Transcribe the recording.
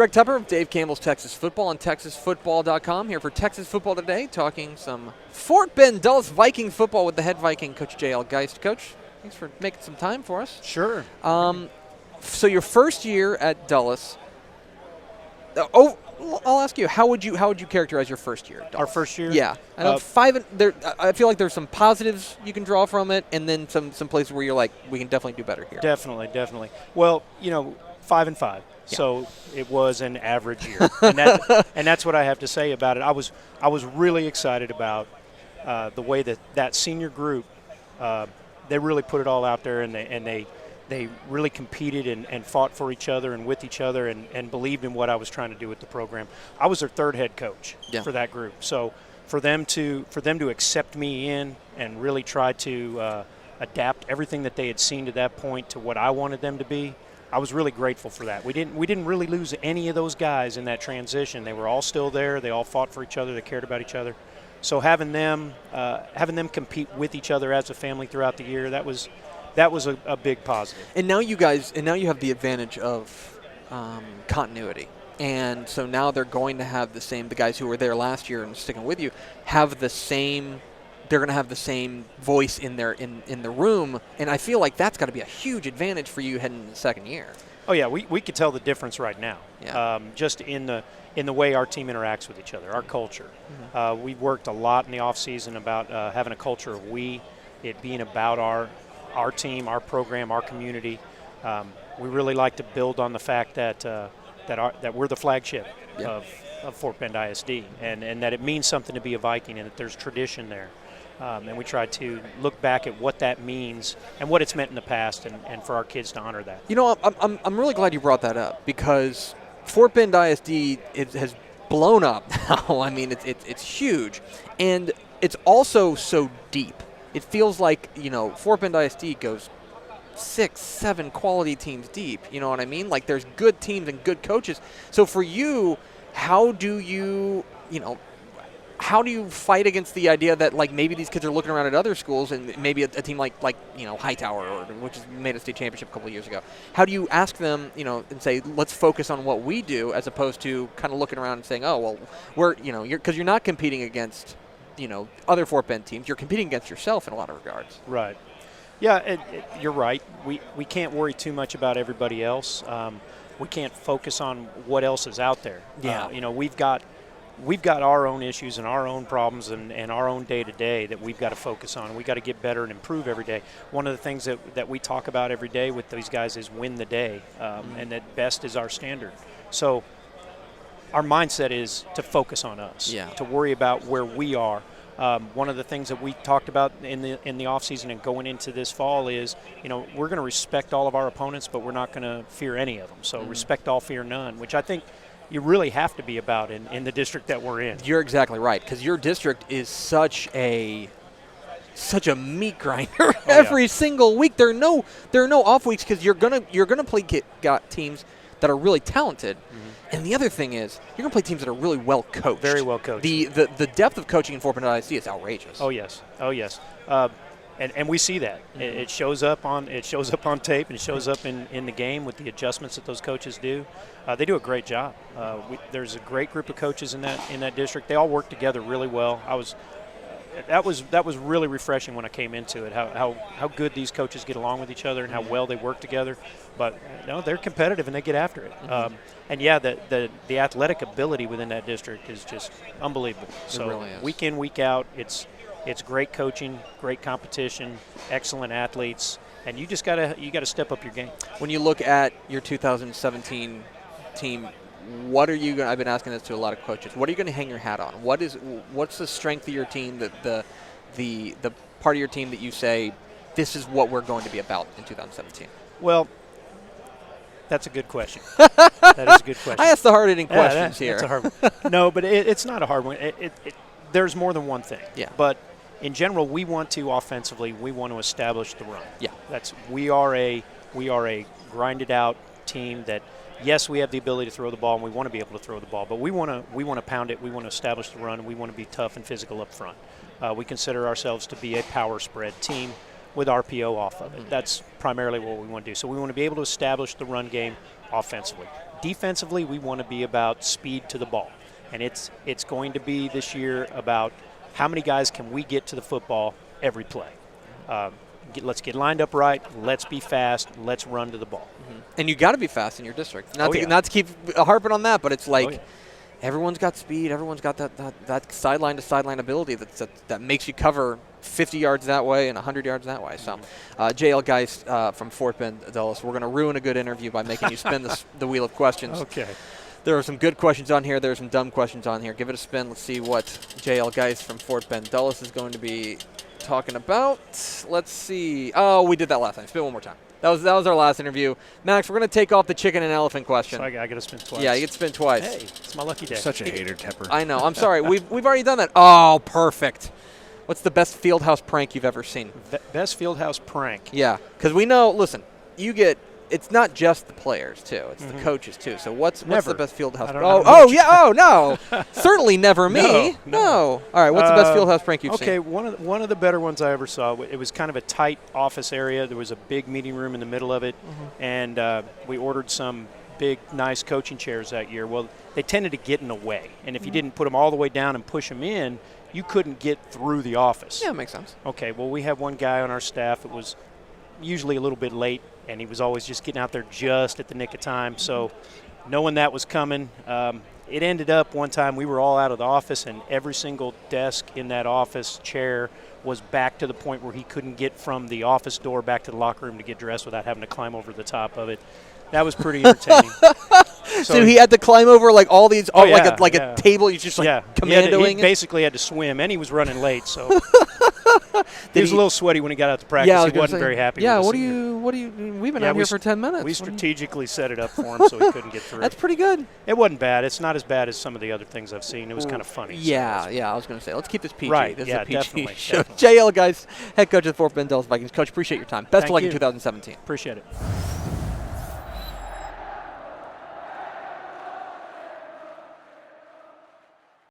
Greg Tupper of Dave Campbell's Texas Football on TexasFootball.com here for Texas Football Today, talking some Fort Bend Dulles Viking football with the head Viking coach JL Geist. Coach, thanks for making some time for us. Sure. So your first year at Dulles. I'll ask you, how would you characterize your first year at Dulles? Our first year? Yeah. I know I feel like there's some positives you can draw from it, and then some places where you're like, we can definitely do better here. Definitely. Well, 5-5. Yeah. So it was an average year, and that's what I have to say about it. I was really excited about the way that senior group they really put it all out there, and they really competed and fought for each other and with each other and believed in what I was trying to do with the program. I was their third head coach for that group, so for them to accept me in and really try to adapt everything that they had seen to that point to what I wanted them to be. I was really grateful for that. We didn't really lose any of those guys in that transition. They were all still there. They all fought for each other. They cared about each other. So having them compete with each other as a family throughout the year, that was a big positive. And now you have the advantage of continuity. And so now they're going to have the guys who were there last year and sticking with you they're going to have the same voice in the room, and I feel like that's got to be a huge advantage for you heading into the second year. Oh yeah, we could tell the difference right now. Yeah. Just in the way our team interacts with each other, our culture. Mm-hmm. We've worked a lot in the off season about having a culture of it being about our team, our program, our community. We really like to build on the fact that we're the flagship of Fort Bend ISD, and that it means something to be a Viking, and that there's tradition there. And we try to look back at what that means and what it's meant in the past, and for our kids to honor that. I'm really glad you brought that up, because Fort Bend ISD has blown up now. I mean, it's huge, and it's also so deep. It feels like Fort Bend ISD goes 6-7 quality teams deep. You know what I mean? Like, there's good teams and good coaches. So for you, how do you fight against the idea that, like, maybe these kids are looking around at other schools and maybe a team like Hightower, which has made a state championship a couple of years ago? How do you ask them, and say, let's focus on what we do, as opposed to kind of looking around and saying, oh, well, we're, because you're not competing against, other Fort Bend teams. You're competing against yourself in a lot of regards. Right. Yeah, you're right. We can't worry too much about everybody else. We can't focus on what else is out there. Yeah. We've got our own issues and our own problems and our own day-to-day that we've got to focus on. We've got to get better and improve every day. One of the things that we talk about every day with these guys is win the day, and that best is our standard. So our mindset is to focus on us, to worry about where we are. One of the things that we talked about in the offseason and going into this fall is, we're going to respect all of our opponents, but we're not going to fear any of them. So respect all, fear none, which I think you really have to be about in the district that we're in. You're exactly right, because your district is such a meat grinder every single week. There are no off weeks, because you're gonna play got teams that are really talented. And the other thing is, you're going to play teams that are really well coached. Very well coached. The depth of coaching in Fort Bend ISD is outrageous. Oh yes. And we see that. It shows up on tape, and it shows up in the game with the adjustments that those coaches do. They do a great job. There's a great group of coaches in that district. They all work together really well. That was really refreshing when I came into it. How good these coaches get along with each other and how well they work together. But they're competitive and they get after it. And the athletic ability within that district is just unbelievable. So really is. Week in, week out, it's great coaching, great competition, excellent athletes, and you gotta step up your game. When you look at your 2017 team, what are you going? I've been asking this to a lot of coaches. What are you going to hang your hat on? What's the strength of your team? The part of your team that you say, this is what we're going to be about in 2017. Well, that's a good question. That is a good question. I asked the hard-hitting questions here. That's a hard one. No, but it's not a hard one. There's more than one thing. Yeah. But in general, we want to offensively, we want to establish the run. Yeah. We are a grinded out team that, yes, we have the ability to throw the ball, and we want to be able to throw the ball, but we want to pound it. We want to establish the run, and we want to be tough and physical up front. We consider ourselves to be a power spread team with RPO off of it. That's primarily what we want to do. So we want to be able to establish the run game offensively. defensively, we want to be about speed to the ball. And it's going to be this year about how many guys can we get to the football every play. Let's get lined up right. Let's be fast. Let's run to the ball. And you got to be fast in your district. Not to keep harping on that, but it's like everyone's got speed. Everyone's got that sideline to sideline ability that makes you cover 50 yards that way and 100 yards that way. So, JL Geist from Fort Bend, Dulles, we're going to ruin a good interview by making you spin the wheel of questions. Okay. There are some good questions on here. There are some dumb questions on here. Give it a spin. Let's see what JL Geist from Fort Bend, Dulles is going to be talking about. Let's see. Oh, we did that last time. Spin one more time. That was our last interview. Max, we're going to take off the chicken and elephant question. So I got to spin twice. Yeah, you get to spin twice. Hey, it's my lucky day. Such a hater, Tepper. I know. I'm sorry. We've already done that. Oh, perfect. What's the best fieldhouse prank you've ever seen? Best fieldhouse prank. Yeah, because we know. Listen, it's not just the players too; it's the coaches too. So what's the best fieldhouse? No, certainly never me. No. All right, what's the best fieldhouse prank you've seen? Okay, one of the better ones I ever saw. It was kind of a tight office area. There was a big meeting room in the middle of it, and we ordered some big, nice coaching chairs that year. Well, they tended to get in the way, and if you didn't put them all the way down and push them in, you couldn't get through the office. Yeah, makes sense. Okay, well, we have one guy on our staff that was usually a little bit late, and he was always just getting out there just at the nick of time. So knowing that was coming, it ended up one time we were all out of the office, and every single desk in that office chair was back to the point where he couldn't get from the office door back to the locker room to get dressed without having to climb over the top of it. That was pretty entertaining. So he had to climb over like all these, a table. He's just commandoing. He basically had to swim, and he was running late. So he was a little sweaty when he got out to practice. Yeah, he wasn't very happy. Yeah, with what do you? We've been out here for 10 minutes. We strategically set it up for him so he couldn't get through. That's pretty good. It wasn't bad. It's not as bad as some of the other things I've seen. It was kind of funny. Yeah. I was going to say, let's keep this PG. Right. This is a PG definitely. show. JL Geist, head coach of the Fort Bend Dulles Vikings. Coach, appreciate your time. Best of luck in 2017. Appreciate it.